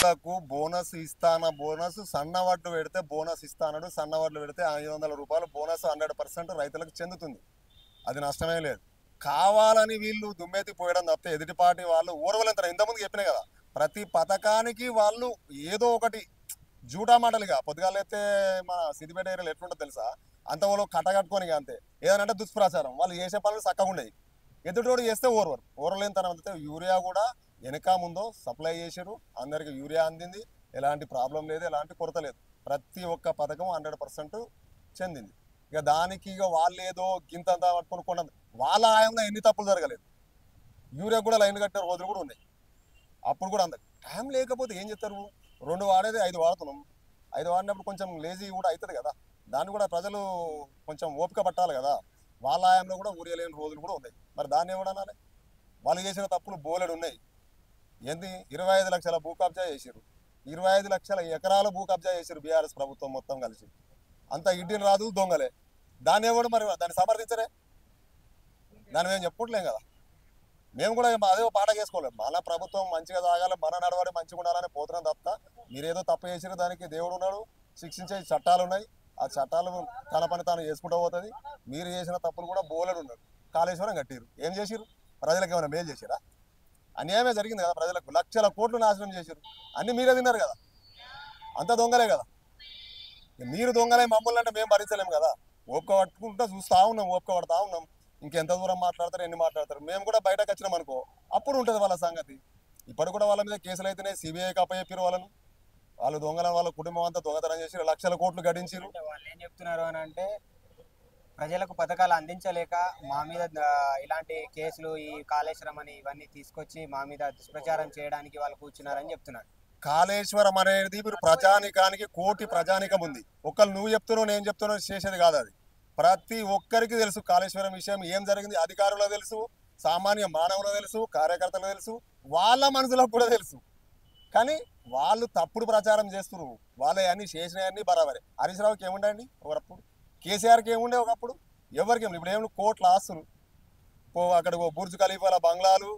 రైతులకు bonus ఇస్తాన bonus సన్న వడ్లు పెడితే బోనస్ ఇస్తానడు, సన్న వడ్లు పెడితే 500 రూపాయలు బోనస్ 100% రైతులకు చెందుతుంది. అది నష్టమే లేదు. కావాలని వీళ్ళు దుమ్మెత్తి పోయడం తప్పితే ఎదుటి పార్టీ వాళ్ళు ఓర్వలేంతారు. ఇంతకుముందు చెప్పినాయి కదా, ప్రతి పథకానికి వాళ్ళు ఏదో ఒకటి జూటా మాటలుగా పొద్దుగాలైతే మన సిద్దిపేట ఏరియాలో ఎట్లుంటుందో తెలుసా, అంత వాళ్ళు కట్టగట్టుకొని అంతే. ఏదనంటే దుష్ప్రచారం, వాళ్ళు చేసే పనులు చక్కగా ఉండేవి. ఎదుటోడు చేస్తే ఓర్వలేని తనం అంతే. యూరియా కూడా వెనక ముందో సప్లై చేశారు, అందరికి యూరియా అందింది, ఎలాంటి ప్రాబ్లం లేదు, ఎలాంటి కొరత లేదు. ప్రతి ఒక్క పథకం 100% చెందింది. ఇక దానికి వాళ్ళు ఏదో గింతంతా పట్టుకొని కొన్నది, వాళ్ళ ఆయంలో ఎన్ని తప్పులు జరగలేదు. యూరియా కూడా లైన్ కట్టిన రోజులు కూడా ఉన్నాయి. అప్పుడు కూడా అంత టైం లేకపోతే ఏం చేస్తారు, 2 వాడేది 5 వాడుతున్నాం. 5 వాడినప్పుడు కొంచెం లేజీ కూడా అవుతుంది కదా, దాన్ని కూడా ప్రజలు కొంచెం ఓపిక పట్టాలి కదా. వాళ్ళ ఆయంలో కూడా ఊరియా లేని రోజులు కూడా ఉన్నాయి. మరి దాన్ని ఏమడాలి, వాళ్ళు చేసిన తప్పులు బోలెడు ఉన్నాయి. ఏంది 25 లక్షల భూ కబ్జా చేశారు, 25 లక్షల ఎకరాల భూ కబ్జా చేశారు బీఆర్ఎస్ ప్రభుత్వం మొత్తం కలిసి. అంత ఇడ్డిని రాదు దొంగలే. దాన్ని ఎవడు మరి దాన్ని సమర్థించరే, దాన్ని మేము చెప్పుకోవట్లేం కదా. మేము కూడా అదే పాట చేసుకోలేము. మన ప్రభుత్వం మంచిగా సాగాలి, మన నడవడి మంచిగా ఉండాలని పోతున్నాం తప్ప, మీరేదో తప్పు చేసినా దానికి దేవుడు ఉన్నాడు, శిక్షించే చట్టాలు ఉన్నాయి. ఆ చట్టాలు తన పని తాను చేసుకుంటూ పోతుంది. మీరు చేసిన తప్పులు కూడా బోలెడు ఉన్నారు. కాళేశ్వరం కట్టిరు, ఏం చేసిరు, ప్రజలకు ఏమైనా మేలు చేసిరా? అన్యాయమే జరిగింది కదా, ప్రజలకు లక్షల కోట్లు నాశనం చేశారు. అన్ని మీరే తిన్నారు కదా, అంత దొంగలే కదా. మీరు దొంగలే మమ్మల్ని అంటే మేము భరించలేము కదా. ఓపిక పట్టుకుంటూ చూస్తూ ఉన్నాం, ఓపిక పడతా ఉన్నాం. ఇంకెంత దూరం మాట్లాడతారు, ఎన్ని మాట్లాడతారు. మేము కూడా బయటకు వచ్చినాం అనుకో, అప్పుడు ఉంటుంది వాళ్ళ సంగతి. ఇప్పుడు కూడా వాళ్ళ మీద కేసులు అయితేనే సిబిఐకి అప్పచెప్పారు వాళ్ళను. వాళ్ళు దొంగలను, వాళ్ళ కుటుంబం అంతా దొంగతనం చేసి లక్షల కోట్లు గడించారు. వాళ్ళు ఏం చెప్తున్నారు అని అంటే, ప్రజలకు పథకాలు అందించలేక మా మీద ఇలాంటి కేసులు, ఈ కాళేశ్వరం అని ఇవన్నీ తీసుకొచ్చి మా మీద దుష్ప్రచారం చేయడానికి వాళ్ళు కూర్చున్నారని చెప్తున్నారు. కాళేశ్వరం అనేది మీరు ప్రజానికానికి కోటి ప్రజానికం ఉంది. ఒకళ్ళు నువ్వు చెప్తున్నావు నేను చెప్తున్నావు చేసేది కాదు అది. ప్రతి ఒక్కరికి తెలుసు కాళేశ్వరం విషయం ఏం జరిగింది. అధికారులకు తెలుసు, సామాన్య మానవులకు తెలుసు, కార్యకర్తలకు తెలుసు, వాళ్ళ మనసులకు కూడా తెలుసు. కానీ వాళ్ళు తప్పుడు ప్రచారం చేస్తున్నారు. వాళ్ళ అన్ని చేసినవన్నీ బరాబరే. హరీష్ రావుకి ఏముండండి ఒకప్పుడు, కేసీఆర్కి ఏముండే ఒకప్పుడు, ఎవరికి ఇప్పుడు ఏమి కోట్ల ఆస్తులు, అక్కడ బుర్జ్ ఖలీఫాల బంగ్లాలు,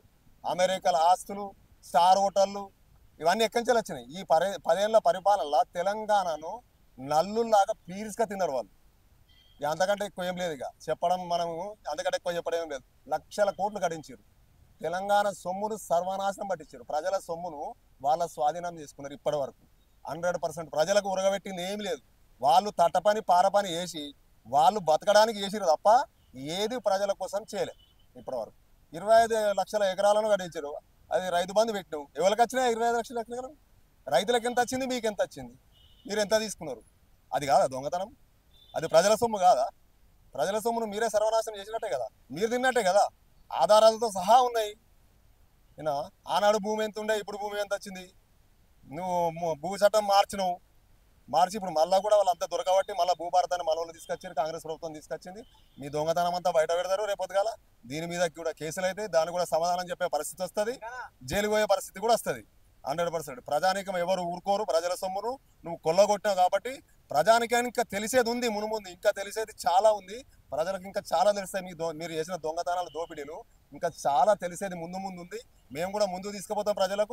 అమెరికాల ఆస్తులు, స్టార్ హోటళ్ళు, ఇవన్నీ ఎక్కడి నుంచి వచ్చినాయి. ఈ 10 ఏళ్ల పరిపాలనలో తెలంగాణను నల్లుల్లాగా పీరిస్గా తిన్నారు వాళ్ళు. అంతకంటే ఎక్కువ ఏం లేదు. ఇక చెప్పడం మనము అంతకంటే ఎక్కువ చెప్పడం ఏం లేదు. లక్షల కోట్లు గడించారు. తెలంగాణ సొమ్మును సర్వనాశనం పట్టించారు. ప్రజల సొమ్మును వాళ్ళ స్వాధీనం చేసుకున్నారు. ఇప్పటి వరకు 100% ప్రజలకు ఉరగబెట్టింది ఏమి లేదు. వాళ్ళు తట్టపని పారపని వేసి వాళ్ళు బతకడానికి చేసిరు తప్ప ఏది ప్రజల కోసం చేయలేదు ఇప్పటి వరకు. 25 లక్షల ఎకరాలను గడించారు. అది రైతు బంధు పెట్టినావు, ఎవరికి వచ్చినాయి 25 లక్షల ఎకరాలు? రైతులకు ఎంత వచ్చింది, మీకు ఎంత వచ్చింది, మీరు ఎంత తీసుకున్నారు? అది కాదా దొంగతనం? అది ప్రజల సొమ్ము కాదా? ప్రజల సొమ్మును మీరే సర్వనాశనం చేసినట్టే కదా, మీరు తిన్నట్టే కదా. ఆధారాలతో సహా ఉన్నాయి. ఆనాడు భూమి ఎంత ఉండే, ఇప్పుడు భూమి ఎంత వచ్చింది? నువ్వు భూ చట్టం మార్చి ఇప్పుడు మళ్ళీ కూడా వాళ్ళంతా దొరకబట్టి మళ్ళీ భూభారతాన్ని మనల్ని తీసుకొచ్చారు, కాంగ్రెస్ ప్రభుత్వం తీసుకొచ్చింది. మీ దొంగతనం అంతా బయట పెడతారు రేపొద్దుగాల. దీని మీద కూడా కేసులు అయితే దాన్ని కూడా సమాధానం చెప్పే పరిస్థితి వస్తుంది, జైలు పోయే పరిస్థితి కూడా వస్తుంది 100%. ప్రజానీకం ఎవరు ఊరుకోరు. ప్రజల సొమ్మును నువ్వు కొల్లగొట్టావు కాబట్టి ప్రజానికానికి ఇంకా తెలిసేది ఉంది, మునుముందు ఇంకా తెలిసేది చాలా ఉంది. ప్రజలకు ఇంకా చాలా తెలుస్తాయి. మీరు చేసిన దొంగతనాలు, దోపిడీలు ఇంకా చాలా తెలిసేది ముందు ఉంది. మేము కూడా ముందు తీసుకుపోతాం, ప్రజలు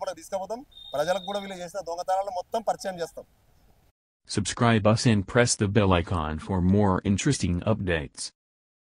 కూడా తీసుకుపోతాం. ప్రజలకు కూడా వీళ్ళు చేసిన దొంగతనాలు మొత్తం పరిచయం చేస్తాం. Subscribe us and press the bell icon for more interesting updates.